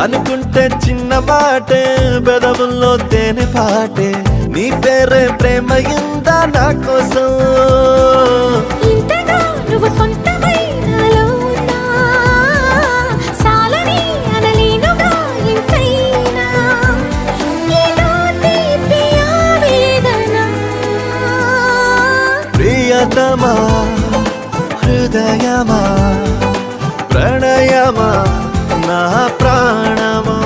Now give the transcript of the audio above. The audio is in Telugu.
అనుకుంటే చిన్న మాటే బెదవుల్లో తేనె పాటే నీ పేరే ప్రేమ ఇందా నా కోసం ఇంతగా నువ్వు సొంతమై నాలో ఉన్నా చాలని అనలేనుగా ఇంతైనా ఏదో తీపి ఆవేదన ప్రియతమా హృదయమా ప్రణయమా నా ప్రాణమా